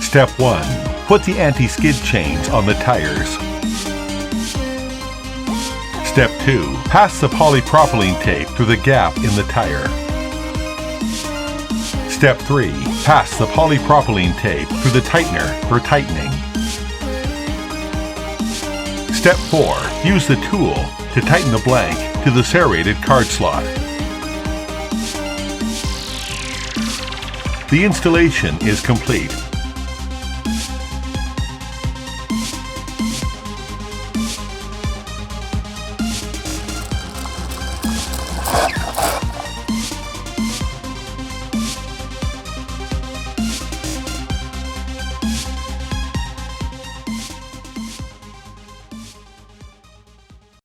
Step 1. Put the anti-skid chains on the tires. Step 2. Pass the polypropylene tape through the gap in the tire. Step 3. Pass the polypropylene tape through the tightener for tightening. Step 4. Use the tool to tighten the blank to the serrated card slot. The installation is complete